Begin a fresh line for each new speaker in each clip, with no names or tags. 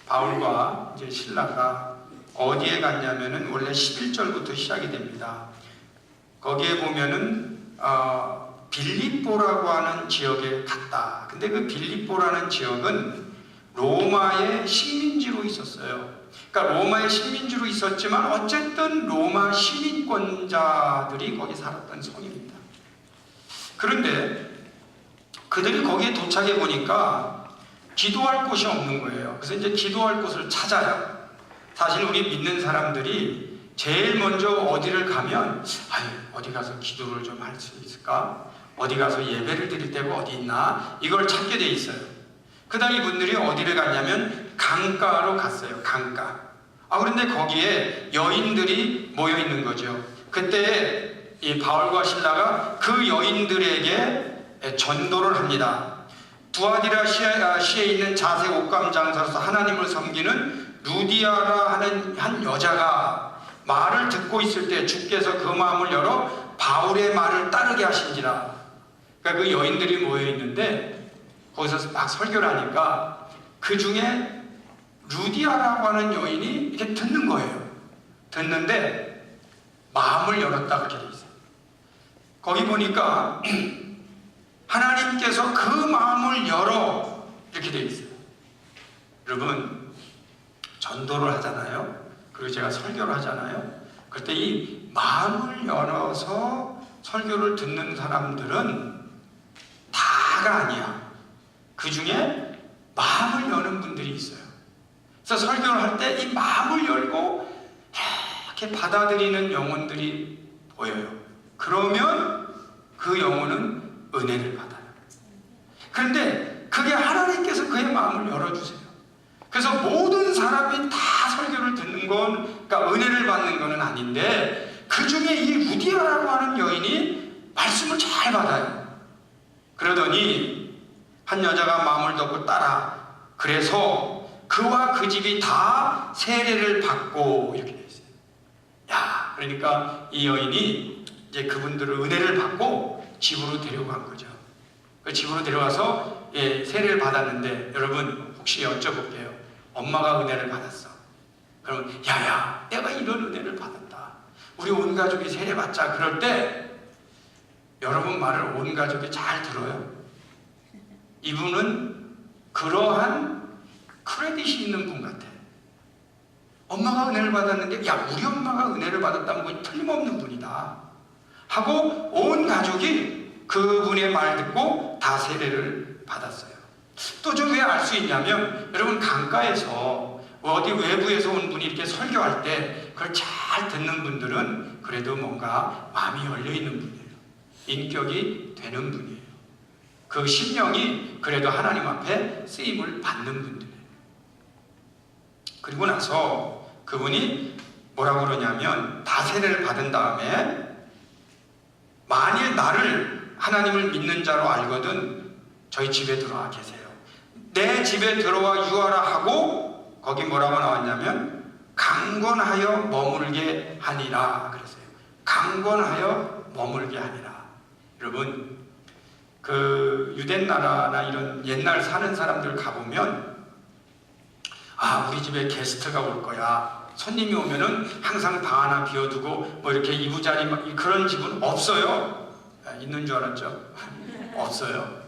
바울과 이제 신라가 어디에 갔냐면은 원래 11절부터 시작이 됩니다. 거기에 보면은 빌립보라고 하는 지역에 갔다. 근데 그 빌립보라는 지역은 로마의 식민지로 있었어요. 그러니까 로마의 식민지로 있었지만 어쨌든 로마 시민권자들이 거기 살았던 성입니다. 그런데 그들이 거기에 도착해 보니까 기도할 곳이 없는 거예요. 그래서 이제 기도할 곳을 찾아요. 사실 우리 믿는 사람들이 제일 먼저 어디를 가면 어디 가서 기도를 좀 할 수 있을까? 어디 가서 예배를 드릴 데가 어디 있나? 이걸 찾게 돼 있어요. 그 다음 이분들이 어디를 갔냐면 강가로 갔어요. 강가. 그런데 거기에 여인들이 모여 있는 거죠. 그때 이 바울과 신라가 그 여인들에게 전도를 합니다. 두아디라시에 있는 자색 옷감 장사로서 하나님을 섬기는 루디아라 하는 한 여자가 말을 듣고 있을 때 주께서 그 마음을 열어 바울의 말을 따르게 하신지라. 그러니까 그 여인들이 모여 있는데 거기서 막 설교를 하니까 그 중에 루디아라고 하는 여인이 이렇게 듣는 거예요. 듣는데 마음을 열었다 그렇게 돼 있어요. 거기 보니까 하나님께서 그 마음을 열어 이렇게 돼 있어요. 여러분 전도를 하잖아요. 그리고 제가 설교를 하잖아요. 그때 이 마음을 열어서 설교를 듣는 사람들은 다가 아니야. 그 중에 마음을 여는 분들이 있어요. 그래서 설교를 할 때 이 마음을 열고 이렇게 받아들이는 영혼들이 보여요. 그러면 그 영혼은 은혜를 받아요. 그런데 그게 하나님께서 그의 마음을 열어주세요. 그래서 모든 사람이 다 설교를 듣는 건, 그러니까 은혜를 받는 것은 아닌데 그 중에 이 루디아라고 하는 여인이 말씀을 잘 받아요. 그러더니 한 여자가 마음을 덮고 따라. 그래서 그와 그 집이 다 세례를 받고 이렇게 되어 있어요. 그러니까 이 여인이 이제 그분들을 은혜를 받고 집으로 데려간 거죠. 그 집으로 데려가서 세례를 받았는데 여러분 혹시 여쭤볼게요. 엄마가 은혜를 받았어. 그러면 야야 내가 이런 은혜를 받았다. 우리 온 가족이 세례 받자. 그럴 때 여러분 말을 온 가족이 잘 들어요. 이분은 그러한 크레딧이 있는 분 같아. 엄마가 은혜를 받았는데 우리 엄마가 은혜를 받았다는 건 틀림없는 분이다 하고 온 가족이 그분의 말 듣고 다 세례를 받았어요. 또 좀 왜 알 수 있냐면 여러분 강가에서 어디 외부에서 온 분이 이렇게 설교할 때 그걸 잘 듣는 분들은 그래도 뭔가 마음이 열려있는 분이에요. 인격이 되는 분이에요. 그 심령이 그래도 하나님 앞에 쓰임을 받는 분들이에요. 그리고 나서 그분이 뭐라고 그러냐면 다 세례를 받은 다음에 만일 나를 하나님을 믿는 자로 알거든 저희 집에 들어와 계세요. 내 집에 들어와 유하라 하고 거기 뭐라고 나왔냐면 강권하여 머물게 하니라 그랬어요. 강권하여 머물게 하니라. 여러분 그 유대 나라나 이런 옛날 사는 사람들 가보면 우리 집에 게스트가 올 거야. 손님이 오면은 항상 방 하나 비워두고 뭐 이렇게 이부자리 그런 집은 없어요. 있는 줄 알았죠? 없어요.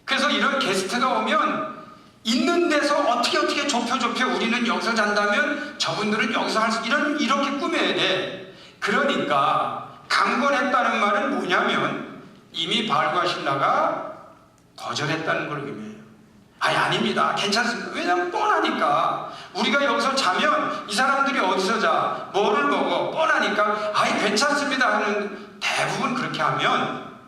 그래서 이런 게스트가 오면 있는 데서 어떻게 좁혀 우리는 여기서 잔다면 저분들은 여기서 할 수 이렇게 꾸며야 돼. 그러니까 강권했다는 말은 뭐냐면 이미 바울과 신라가 거절했다는 걸 의미해요. 아닙니다. 괜찮습니다. 왜냐하면 뻔하니까. 우리가 여기서 자면 이 사람들이 어디서 자? 뭐를 먹어? 뻔하니까 괜찮습니다 하는 대부분 그렇게 하면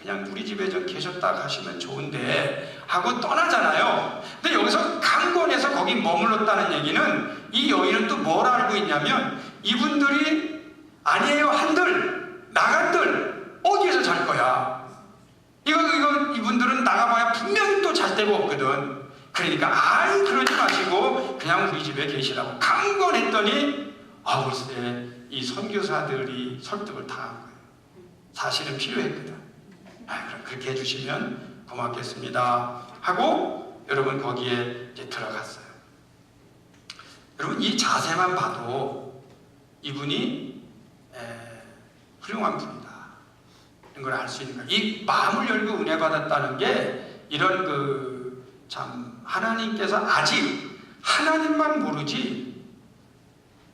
그냥 우리 집에 좀 계셨다 가시면 좋은데 하고 떠나잖아요. 근데 여기서 강권해서 거기 머물렀다는 얘기는 이 여인은 또 뭘 알고 있냐면 이분들이 아니에요 한들 나간들 어디에서 잘 거야. 이분들은 나가봐야 분명히 또 잘 데가 없거든. 그러니까 그러지 마시고 그냥 우리 집에 계시라고 강권했더니 글쎄 이 선교사들이 설득을 당한 거예요. 사실은 필요했거든. 그럼 그렇게 해주시면 고맙겠습니다 하고 여러분 거기에 이제 들어갔어요. 여러분 이 자세만 봐도 이분이 훌륭한 분이다 이런 걸 알 수 있는 거예요. 이 마음을 열고 은혜 받았다는 게 이런 참 하나님께서 아직 하나님만 모르지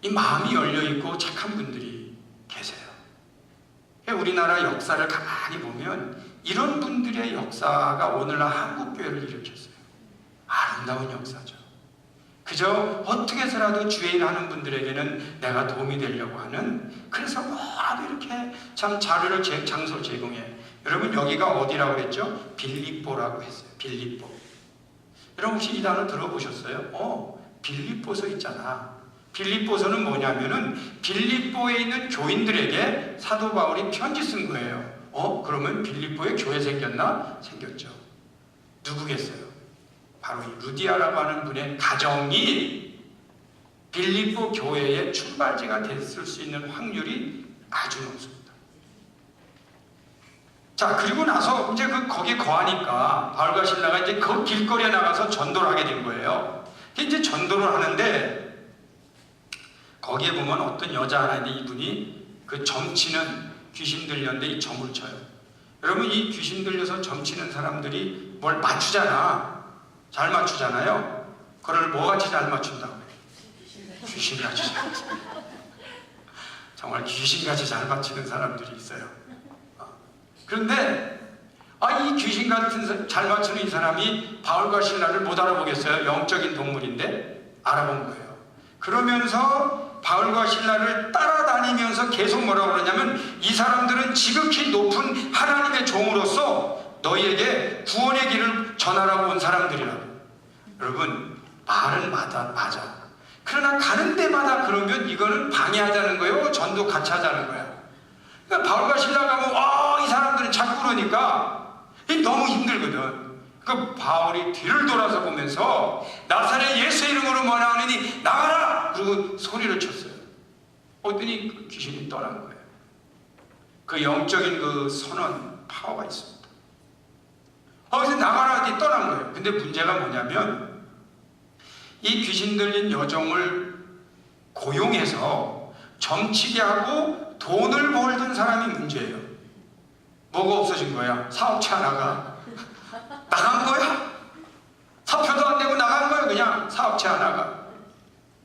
이 마음이 열려 있고 착한 분들이 계세요. 우리나라 역사를 가만히 보면 이런 분들의 역사가 오늘날 한국교회를 일으켰어요. 아름다운 역사죠. 그저 어떻게 해서라도 주의 일하는 분들에게는 내가 도움이 되려고 하는, 그래서 뭐라도 이렇게 참 자료를 장소를 제공해. 여러분 여기가 어디라고 그랬죠? 빌립보라고 했어요. 빌립보. 여러분 혹시 이 단어 들어보셨어요? 빌립보서 있잖아. 빌립보서는 뭐냐면은 빌립보에 있는 교인들에게 사도 바울이 편지 쓴 거예요. 그러면 빌립보에 교회 생겼나? 생겼죠. 누구겠어요? 바로 이 루디아라고 하는 분의 가정이 빌립보 교회의 출발지가 됐을 수 있는 확률이 아주 높습니다. 자, 그리고 나서 이제 거기에 거하니까 바울과 실라가 이제 그 길거리에 나가서 전도를 하게 된 거예요. 이제 전도를 하는데 거기에 보면 어떤 여자 하나 있는데 이분이 그 점치는 귀신 들렸는데 이 점을 쳐요. 여러분 이 귀신 들려서 점치는 사람들이 뭘 맞추잖아. 잘 맞추잖아요. 그걸 뭐같이 잘 맞춘다고 해요? 귀신같이 잘 맞춘다. 정말 귀신같이 잘 맞추는 사람들이 있어요. 그런데 이 귀신같은 잘 맞추는 이 사람이 바울과 실라를 못 알아보겠어요? 영적인 동물인데 알아본 거예요. 그러면서 바울과 실라를 따라다니면서 계속 뭐라고 그러냐면 이 사람들은 지극히 높은 하나님의 종으로서 너희에게 구원의 길을 전하라고 온 사람들이라고. 여러분 말은 맞아. 그러나 가는 데마다 그러면 이거는 방해하자는 거예요? 전도 같이 하자는 거야. 그러니까 바울과 실라가 가면 이 사람들은 자꾸 그러니까 너무 힘들거든. 그 바울이 뒤를 돌아서 보면서 나사렛 예수 이름으로 말하느니 나가라! 그리고 소리를 쳤어요. 어더니 그 귀신이 떠난 거예요. 그 영적인 그 선언 파워가 있습니다. 그래서 나가라 하더니 떠난 거예요. 근데 문제가 뭐냐면 이 귀신 들린 여종을 고용해서 점치게 하고 돈을 벌던 사람이 문제예요. 뭐가 없어진 거야? 사업체 하나가 나간 거야? 사표도 안 내고 나간 거야. 그냥 사업체 하나가.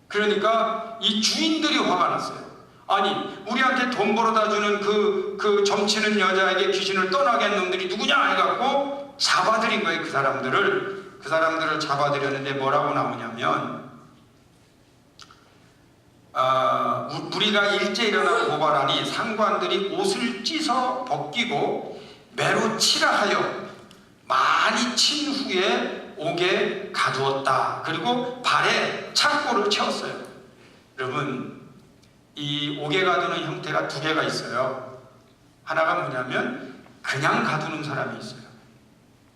그러니까 이 주인들이 화가 났어요. 아니 우리한테 돈 벌어다 주는 그 점치는 여자에게 귀신을 떠나게 한 놈들이 누구냐 해갖고 잡아들인 거예요. 그 사람들을 잡아들였는데 뭐라고 나오냐면 우리가 일제 일어나 고발하니 상관들이 옷을 찢어 벗기고 매로 치라 하여 많이 친 후에 옥에 가두었다. 그리고 발에 착고를 채웠어요. 여러분 이 옥에 가두는 형태가 두 개가 있어요. 하나가 뭐냐면 그냥 가두는 사람이 있어요.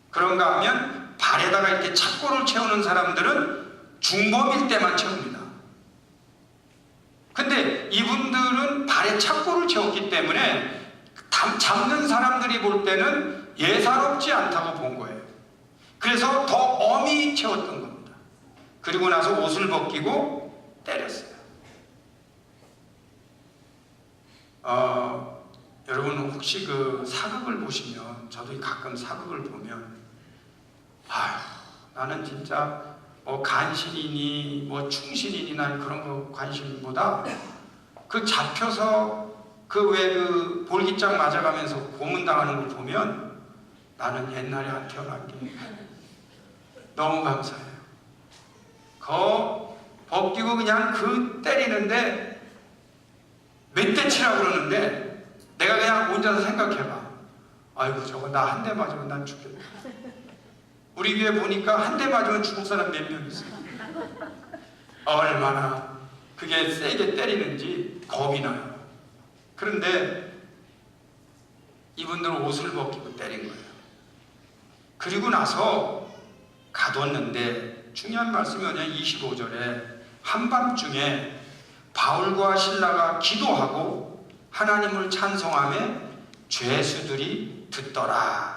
그런가 하면 발에다가 이렇게 착고를 채우는 사람들은 중범일 때만 채웁니다. 근데 이분들은 발에 착고를 채웠기 때문에 잡는 사람들이 볼 때는 예사롭지 않다고 본 거예요. 그래서 더 엄히 채웠던 겁니다. 그리고 나서 옷을 벗기고 때렸어요. 여러분 혹시 그 사극을 보시면, 저도 가끔 사극을 보면 나는 진짜 뭐 간신이니 뭐 충신이니 난 그런 거 관심보다 그 잡혀서 그 볼기장 맞아가면서 고문당하는 걸 보면 나는 옛날에 안 태어난 게 너무 감사해요. 벗기고 그냥 때리는데 몇 대 치라고 그러는데 내가 그냥 혼자서 생각해봐. 아이고 저거 나 한 대 맞으면 난 죽겠다. 우리 교회 보니까 한 대 맞으면 죽을 사람 몇 명 있어요. 얼마나 그게 세게 때리는지 겁이 나요. 그런데 이분들은 옷을 벗기고 때린 거예요. 그리고 나서 가뒀는데 중요한 말씀이 뭐냐, 25절에 한밤중에 바울과 실라가 기도하고 하나님을 찬송하며 죄수들이 듣더라.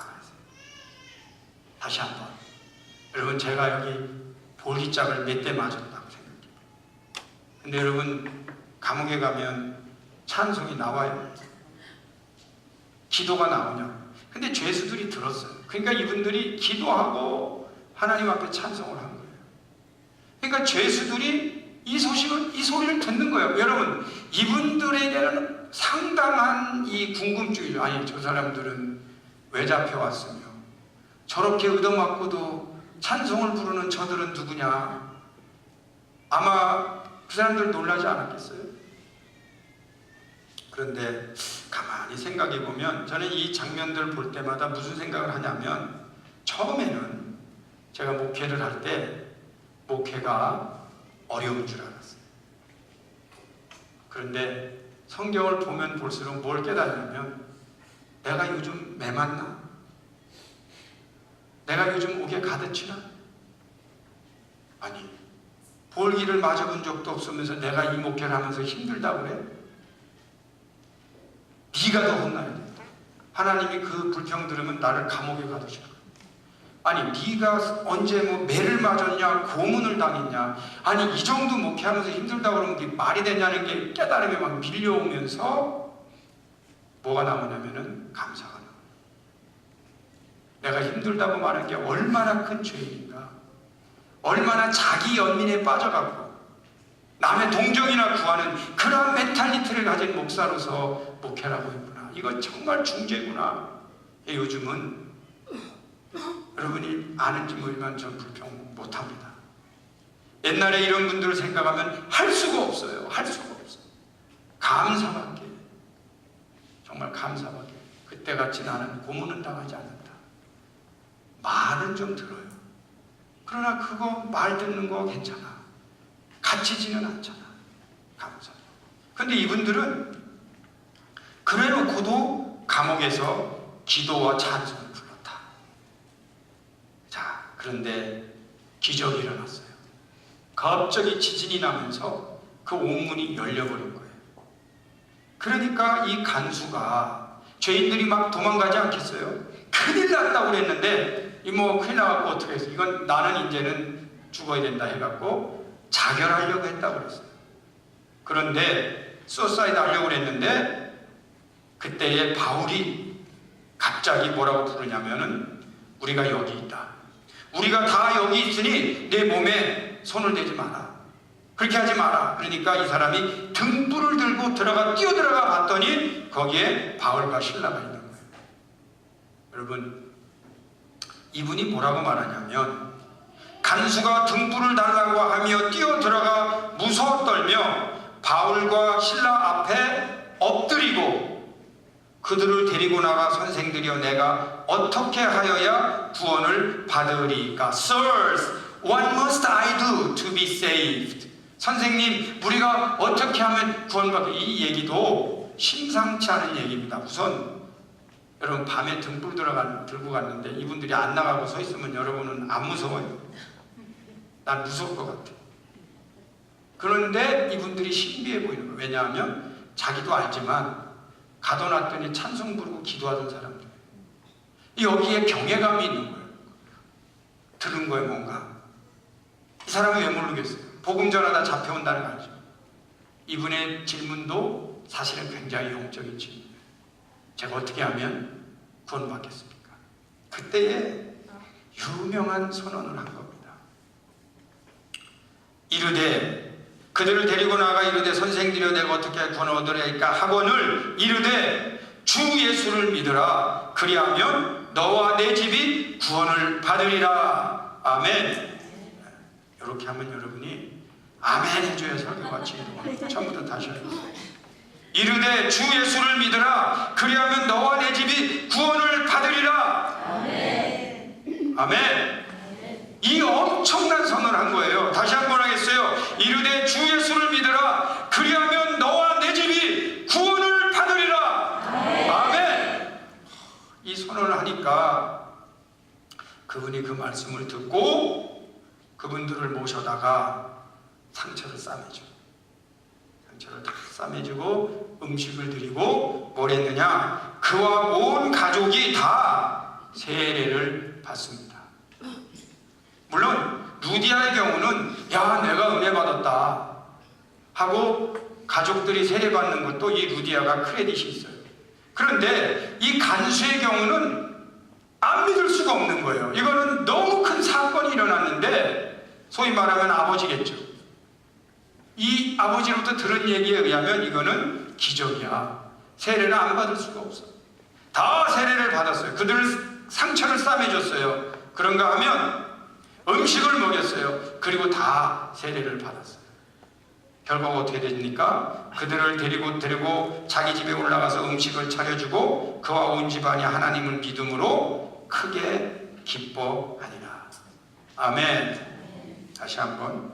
다시 한번 여러분, 제가 여기 볼기짝을 몇 대 맞았다고 생각해요. 근데 여러분, 감옥에 가면 찬송이 나와요. 기도가 나오냐. 근데 죄수들이 들었어요. 그러니까 이분들이 기도하고 하나님 앞에 찬송을 한 거예요. 그러니까 죄수들이 이 소리를 듣는 거예요. 여러분, 이분들에게는 상당한 이 궁금증이죠. 아니, 저 사람들은 왜 잡혀왔으며 저렇게 얻어맞고도 찬송을 부르는 저들은 누구냐. 아마 그 사람들 놀라지 않았겠어요? 그런데 가만히 생각해 보면 저는 이 장면들 볼 때마다 무슨 생각을 하냐면, 처음에는 제가 목회를 할 때 목회가 어려운 줄 알았어요. 그런데 성경을 보면 볼수록 뭘 깨닫냐면, 내가 요즘 매맞나? 내가 요즘 옥에 가득 치나? 아니, 볼기를 맞아본 적도 없으면서 내가 이 목회를 하면서 힘들다고 그래? 네가 더 혼나야 돼. 하나님이 그 불평 들으면 나를 감옥에 가두실 거야. 아니, 네가 언제 뭐 매를 맞았냐, 고문을 당했냐, 아니 이 정도 목회하면서 힘들다고 그러면 그게 말이 되냐는 게 깨달음이 막 밀려오면서 뭐가 나오냐면은 감사가 나와요. 내가 힘들다고 말한 게 얼마나 큰 죄인인가, 얼마나 자기 연민에 빠져가고 남의 동정이나 구하는 그런 멘탈리티를 가진 목사로서 목회를 하고 있구나. 이거 정말 중죄구나. 요즘은 여러분이 아는지 모르지만 전 불평 못합니다. 옛날에 이런 분들을 생각하면 할 수가 없어요. 할 수가 없어요. 감사밖에. 정말 감사밖에. 그때같이 나는 고문은 당하지 않는다. 말은 좀 들어요. 그러나 그거 말 듣는 거 괜찮아. 갇히지는 않잖아. 감사. 근데 이분들은 그래놓고도 감옥에서 기도와 찬송을 불렀다. 자, 그런데 기적이 일어났어요. 갑자기 지진이 나면서 그 옥문이 열려버린 거예요. 그러니까 이 간수가, 죄인들이 막 도망가지 않겠어요? 큰일 났다고 그랬는데, 큰일 나갖고 어떻게 했어? 이건 나는 이제는 죽어야 된다 해갖고 자결하려고 했다고 그랬어요. 그런데 수사이드 하려고 그랬는데, 그때에 바울이 갑자기 뭐라고 부르냐면은, 우리가 여기 있다. 우리가 다 여기 있으니 내 몸에 손을 대지 마라. 그렇게 하지 마라. 그러니까 이 사람이 등불을 들고 뛰어들어가 봤더니 거기에 바울과 실라가 있는 거예요. 여러분, 이분이 뭐라고 말하냐면, 간수가 등불을 달라고 하며 뛰어들어가 무서워 떨며 바울과 실라 앞에 엎드리고, 그들을 데리고 나가 선생들이여 내가 어떻게 하여야 구원을 받으리까? Sirs, what must I do to be saved? 선생님, 우리가 어떻게 하면 구원받게? 이 얘기도 심상치 않은 얘기입니다. 우선 여러분, 밤에 등불 들고 갔는데 이분들이 안 나가고 서 있으면 여러분은 안 무서워요? 난 무서울 것 같아. 그런데 이분들이 신비해 보이는 거예요. 왜냐하면 자기도 알지만 가둬놨더니 찬송 부르고 기도하던 사람들, 여기에 경외감이 있는 거예요. 들은 거예요. 뭔가 이 사람이 왜 모르겠어요? 복음 전하다 잡혀온다는 거 알죠? 이분의 질문도 사실은 굉장히 영적인 질문이에요. 제가 어떻게 하면 구원받겠습니까? 그때에 유명한 선언을 한 겁니다. 이르되, 그들을 데리고 나가 이르되 선생들이여 내가 어떻게 구원을 얻으리까 하거늘 이르되 주 예수를 믿으라. 그리하면 너와 내 집이 구원을 받으리라. 아멘. 이렇게 하면 여러분이 아멘 해줘야 설교가 지혜로워요. 처음부터 다시 해주세요. 이르되 주 예수를 믿으라. 그리하면 너와 내 집이 구원을 받으리라. 아멘. 아멘. 이 엄청난 선언을 한 거예요. 다시 한번 하겠어요. 이르되 주 예수를 믿으라. 그리하면 너와 내 집이 구원을 받으리라. 아멘. 아멘. 이 선언을 하니까 그분이 그 말씀을 듣고 그분들을 모셔다가 상처를 싸매줘. 상처를 다 싸매주고 음식을 드리고 뭘 했느냐? 그와 온 가족이 다 세례를 받습니다. 물론 루디아의 경우는 야 내가 은혜 받았다. 하고 가족들이 세례받는 것도 이 루디아가 크레딧이 있어요. 그런데 이 간수의 경우는 안 믿을 수가 없는 거예요. 이거는 너무 큰 사건이 일어났는데, 소위 말하면 아버지겠죠. 이 아버지로부터 들은 얘기에 의하면 이거는 기적이야. 세례를 안 받을 수가 없어. 다 세례를 받았어요. 그들 상처를 싸매줬어요. 그런가 하면 음식을 먹였어요. 그리고 다 세례를 받았어요. 결과가 어떻게 됩니까? 그들을 데리고 자기 집에 올라가서 음식을 차려주고 그와 온 집안이 하나님을 믿음으로 크게 기뻐하니라. 아멘. 다시 한번.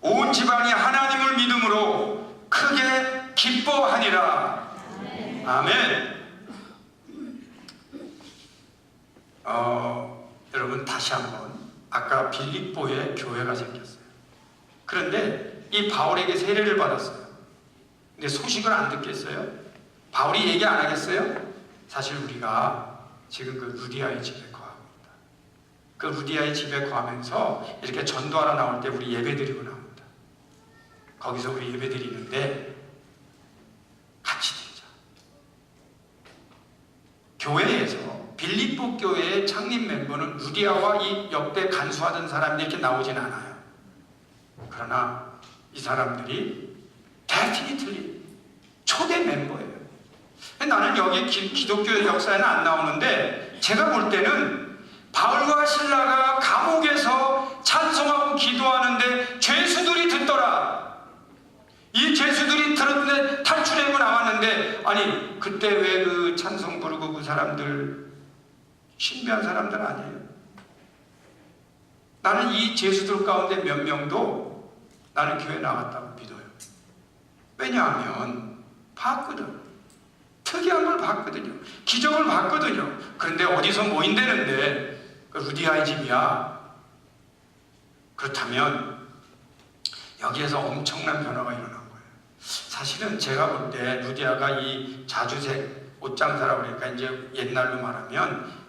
온 집안이 하나님을 믿음으로 크게 기뻐하니라. 아멘. 여러분 다시 한번, 아까 빌립보에 교회가 생겼어요. 그런데 이 바울에게 세례를 받았어요. 근데 소식을 안 듣겠어요? 바울이 얘기 안 하겠어요? 사실 우리가 지금 그 루디아의 집에 거합니다. 그 루디아의 집에 거하면서 이렇게 전도하러 나올 때 우리 예배드리고 나옵니다. 거기서 우리 예배드리는데 같이 드리자. 교회에서, 빌립보 교회의 창립 멤버는 루디아와 이 역대 간수하던 사람이 이렇게 나오진 않아요. 그러나 이 사람들이 definitely 초대 멤버예요. 나는 여기 기독교 역사에는 안 나오는데, 제가 볼 때는 바울과 신라가 감옥에서 찬송하고 기도하는데 죄수들이 듣더라. 이 죄수들이 들었는데 탈출하고 나왔는데, 아니 그때 왜 그 찬송 부르고 그 사람들 신비한 사람들 아니에요? 나는 이 죄수들 가운데 몇 명도 나는 교회 나갔다고 믿어요. 왜냐하면 봤거든. 특이한 걸 봤거든요. 기적을 봤거든요. 그런데 어디서 모인다는데 그 루디아의 집이야. 그렇다면 여기에서 엄청난 변화가 일어난 거예요. 사실은 제가 볼 때 루디아가 이 자주색 옷장사라고 그러니까 이제 옛날로 말하면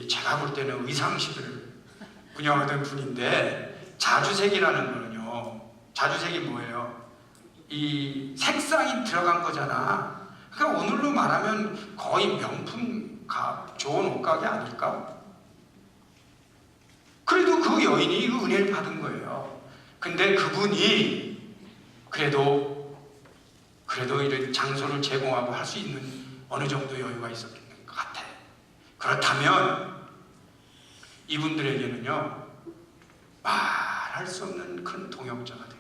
제가 볼 때는 의상실을 운영하던 분인데, 자주색이라는 거는요, 자주색이 뭐예요? 이 색상이 들어간 거잖아. 그러니까 오늘로 말하면 거의 명품 좋은 옷가게 아닐까? 그래도 그 여인이 그 은혜를 받은 거예요. 근데 그분이 그래도 이런 장소를 제공하고 할 수 있는 어느 정도 여유가 있었던 것 같아요. 그렇다면 이분들에게는요, 말할 수 없는 큰 동역자가 된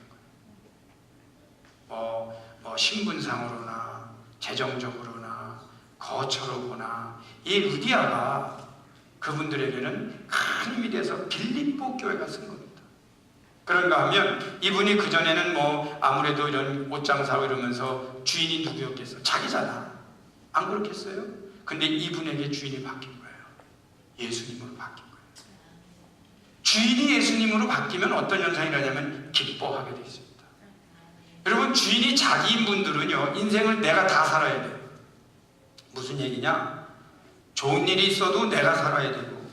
거예요. 신분상으로나 재정적으로나 거처로 보나 이 루디아가 그분들에게는 큰 힘이 돼서 빌립보 교회가 쓴 겁니다. 그런가 하면 이분이 그전에는 아무래도 이런 옷장 사고 이러면서 주인이 누구였겠어? 자기잖아. 안 그렇겠어요? 근데 이분에게 주인이 바뀐 거예요. 예수님으로 바뀐 거예요. 주인이 예수님으로 바뀌면 어떤 현상이 일어나냐면 기뻐하게 되어 있습니다. 여러분, 주인이 자기인 분들은요, 인생을 내가 다 살아야 돼요. 무슨 얘기냐? 좋은 일이 있어도 내가 살아야 되고,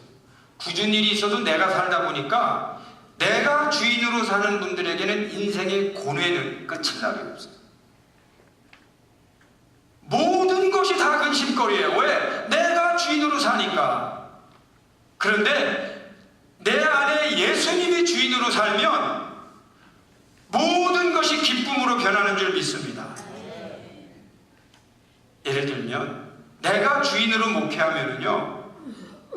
굳은 일이 있어도 내가 살다 보니까 내가 주인으로 사는 분들에게는 인생의 고뇌는 끝이 나게 없어요. 모든 것이 다 근심거리예요. 왜? 내가 주인으로 사니까. 그런데 내 안에 예수님이 주인으로 살면 모든 것이 기쁨으로 변하는 줄 믿습니다. 예를 들면 내가 주인으로 목회하면은요,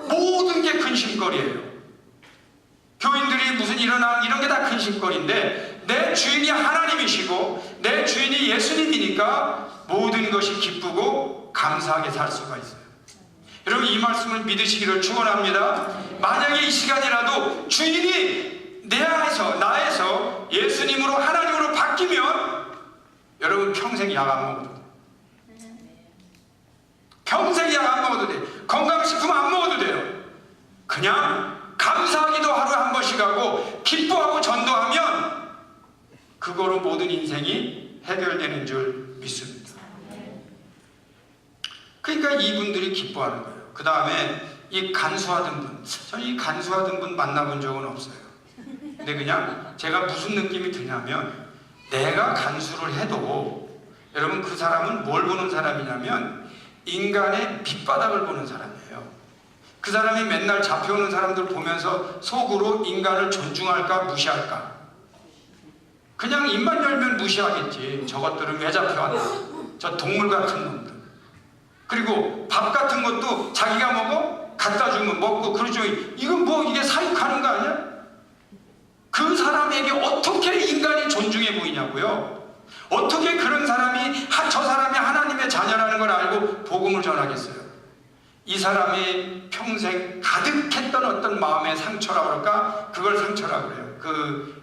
모든 게 근심거리예요. 교인들이 무슨 일어나 이런 게 다 근심거리인데, 내 주인이 하나님이시고 내 주인이 예수님이니까 모든 것이 기쁘고 감사하게 살 수가 있어요. 여러분, 이 말씀을 믿으시기를 축원합니다. 만약에 이 시간이라도 주인이 내 안에서, 나에서 예수님으로, 하나님으로 바뀌면 여러분 평생 약 안 먹어도 돼요. 평생 약 안 먹어도 돼요. 건강식품 안 먹어도 돼요. 그냥 감사하기도 하루에 한 번씩 하고 기뻐하고 전도하면 그거로 모든 인생이 해결되는 줄 믿습니다. 그러니까 이분들이 기뻐하는 거예요. 그 다음에 이 간수하던 분, 저는 이 간수하던 분 만나본 적은 없어요. 근데 그냥 제가 무슨 느낌이 드냐면, 내가 간수를 해도 여러분 그 사람은 뭘 보는 사람이냐면 인간의 밑바닥을 보는 사람이에요. 그 사람이 맨날 잡혀오는 사람들 보면서 속으로 인간을 존중할까 무시할까? 그냥 입만 열면 무시하겠지. 저것들은 왜 잡혀왔나? 저 동물 같은 놈들. 그리고 밥 같은 것도 자기가 먹어? 갖다 주면 먹고 그러죠. 이건 뭐 이게 사육하는 거 아니야? 그 사람에게 어떻게 인간이 존중해 보이냐고요? 어떻게 그런 사람이 저 사람이 하나님의 자녀라는 걸 알고 복음을 전하겠어요? 이 사람이 평생 가득했던 어떤 마음의 상처라고 그럴까? 그걸 상처라고 그래요.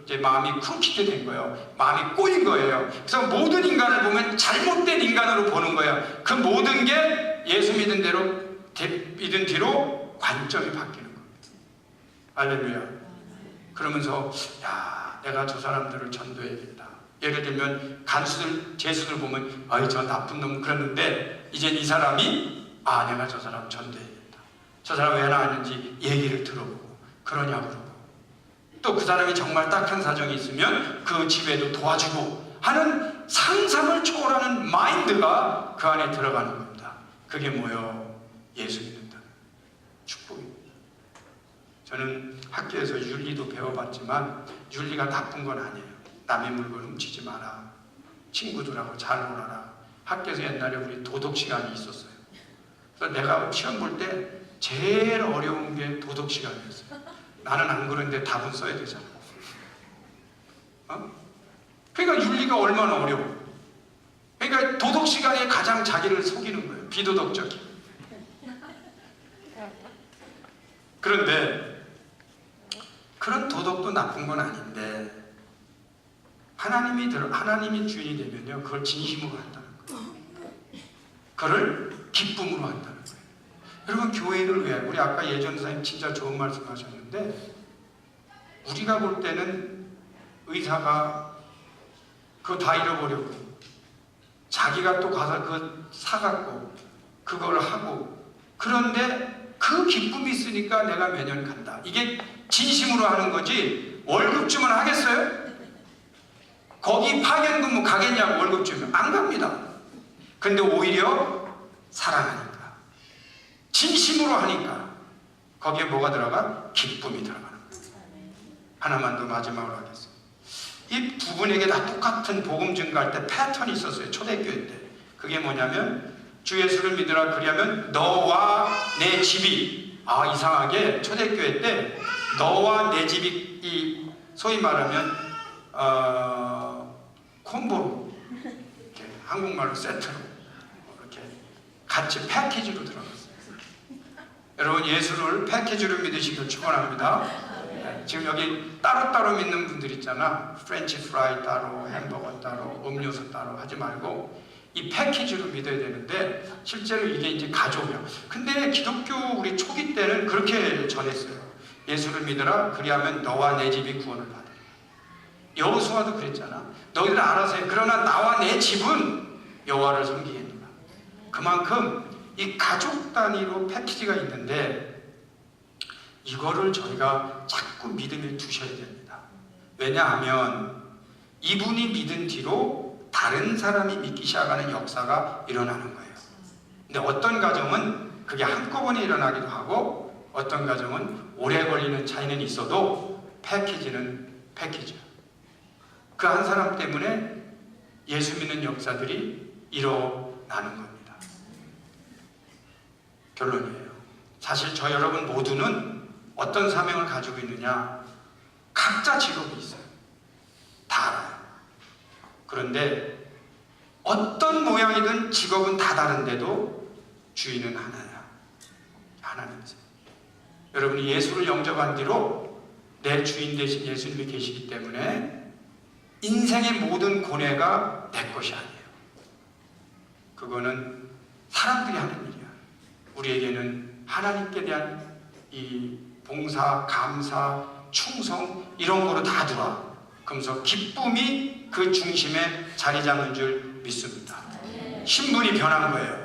이제 마음이 쿵키게 된 거예요. 마음이 꼬인 거예요. 그래서 모든 인간을 보면 잘못된 인간으로 보는 거예요. 그 모든 게 예수 믿은 뒤로 관점이 바뀌는 겁니다. 할렐루야. 그러면서 야, 내가 저 사람들을 전도해야겠다. 예를 들면 간수들, 제수들 보면 아이 저 나쁜 놈 그랬는데 이젠 이 사람이 내가 저 사람 전도해야겠다. 저 사람 왜 나왔는지 얘기를 들어보고 그러냐고 그러고 또 그 사람이 정말 딱한 사정이 있으면 그 집에도 도와주고 하는 상상을 초월하는 마인드가 그 안에 들어가는 겁니다. 그게 뭐예요? 예수 믿는다는 축복입니다. 저는 학교에서 윤리도 배워봤지만 윤리가 나쁜 건 아니에요. 남의 물건 훔치지 마라. 친구들하고 잘 놀아라. 학교에서 옛날에 우리 도덕 시간이 있었어요. 그래서 내가 시험 볼 때 제일 어려운 게 도덕 시간이었어요. 나는 안 그런데 답은 써야 되잖아. 그러니까 윤리가 얼마나 어려워. 그러니까 도덕 시간에 가장 자기를 속이는 거예요. 비도덕적인. 그런데 그런 도덕도 나쁜 건 아닌데 하나님이 주인이 되면요 그걸 진심으로 한다는 거예요. 그걸 기쁨으로 한다는 거예요. 여러분 교회를 왜? 우리 아까 예전 선생님 진짜 좋은 말씀하셨는데 우리가 볼 때는 의사가 그거 다 잃어버렸고 자기가 또 가서 그거 사갖고 그걸 하고 그런데 그 기쁨이 있으니까 내가 매년 간다. 이게 진심으로 하는 거지 월급 주면 하겠어요? 거기 파견근무 가겠냐고 월급 주면 안 갑니다. 근데 오히려 사랑하니까 진심으로 하니까 거기에 뭐가 들어가? 기쁨이 들어가는 거예요. 하나만 더 마지막으로 하겠습니다. 이 두 분에게 다 똑같은 복음 증거할 때 패턴이 있었어요. 초대교회 때. 그게 뭐냐면 주 예수를 믿으라 그리하면 너와 내 집이 이상하게 초대교회 때 너와 내 집이 소위 말하면 콤보로 이렇게 한국말로 세트로 이렇게 같이 패키지로 들어갔어요. 여러분 예수를 패키지로 믿으시길 축원합니다. 지금 여기 따로따로 믿는 분들 있잖아. 프렌치 프라이 따로, 햄버거 따로, 음료수 따로 하지 말고 이 패키지로 믿어야 되는데 실제로 이게 이제 가족이야. 근데 기독교 우리 초기 때는 그렇게 전했어요. 예수를 믿어라 그리하면 너와 내 집이 구원을 받으리라. 여호수아도 그랬잖아. 너희들 알아서 해. 그러나 나와 내 집은 여호와를 섬기겠노라. 그만큼 이 가족 단위로 패키지가 있는데 이거를 저희가 자꾸 믿음에 두셔야 됩니다. 왜냐하면 이분이 믿은 뒤로 다른 사람이 믿기 시작하는 역사가 일어나는 거예요. 근데 어떤 가정은 그게 한꺼번에 일어나기도 하고 어떤 가정은 오래 걸리는 차이는 있어도 패키지는 패키지야. 그 한 사람 때문에 예수 믿는 역사들이 일어나는 겁니다. 결론이에요. 사실 저 여러분 모두는 어떤 사명을 가지고 있느냐? 각자 직업이 있어요. 다 알아요. 그런데 어떤 모양이든 직업은 다 다른데도 주인은 하나야. 하나님이세요. 여러분이 예수를 영접한 뒤로 내 주인 되신 예수님이 계시기 때문에 인생의 모든 고뇌가 내 것이 아니에요. 그거는 사람들이 하는 일이야. 우리에게는 하나님께 대한 이 봉사, 감사, 충성 이런 거로 다 들어와. 그러면서 기쁨이 그 중심에 자리 잡는 줄 믿습니다. 신분이 변한 거예요.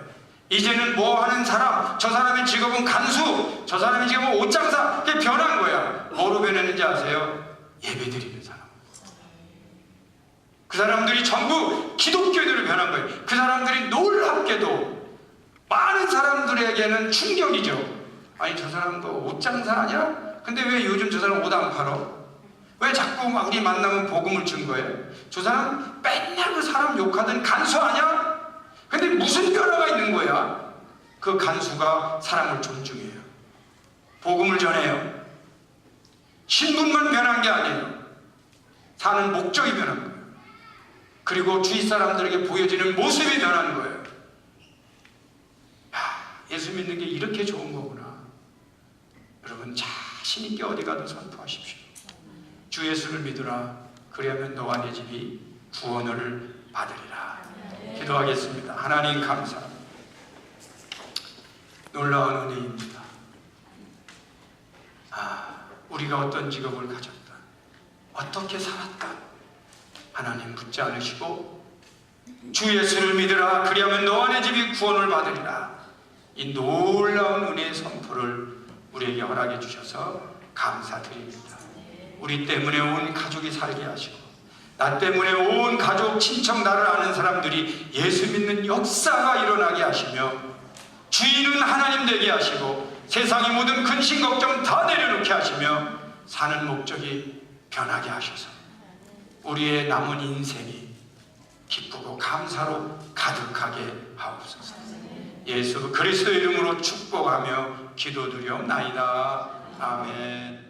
이제는 뭐 하는 사람, 저 사람의 직업은 간수, 저 사람의 직업은 옷장사, 그게 변한 거야. 뭐로 변했는지 아세요? 예배드리는 사람. 그 그 사람들이 전부 기독교인으로 변한 거예요. 그 사람들이 놀랍게도 많은 사람들에게는 충격이죠. 아니 저 사람도 옷 장사하냐? 근데 왜 요즘 저 사람 옷 안 팔어? 왜 자꾸 막 우리 만나면 복음을 준 거예요? 저 사람 맨날 그 사람 욕하던 간수 아냐? 근데 무슨 변화가 있는 거야? 그 간수가 사람을 존중해요. 복음을 전해요. 신분만 변한 게 아니에요. 사는 목적이 변한 거예요. 그리고 주위 사람들에게 보여지는 모습이 변한 거예요. 예수 믿는 게 이렇게 좋은 거구나. 여러분 자신 있게 어디 가든 선포하십시오. 주 예수를 믿으라. 그리하면 너와 내 집이 구원을 받으리라. 기도하겠습니다. 하나님 감사합니다. 놀라운 은혜입니다. 우리가 어떤 직업을 가졌다, 어떻게 살았다, 하나님 묻지 않으시고 주 예수를 믿으라. 그리하면 너와 내 집이 구원을 받으리라. 이 놀라운 은혜의 선포를 우리에게 허락해 주셔서 감사드립니다. 우리 때문에 온 가족이 살게 하시고 나 때문에 온 가족, 친척, 나를 아는 사람들이 예수 믿는 역사가 일어나게 하시며 주인은 하나님 되게 하시고 세상의 모든 근심 걱정 다 내려놓게 하시며 사는 목적이 변하게 하셔서 우리의 남은 인생이 기쁘고 감사로 가득하게 하옵소서. 예수 그리스도 이름으로 축복하며 기도드리옵나이다. 아멘.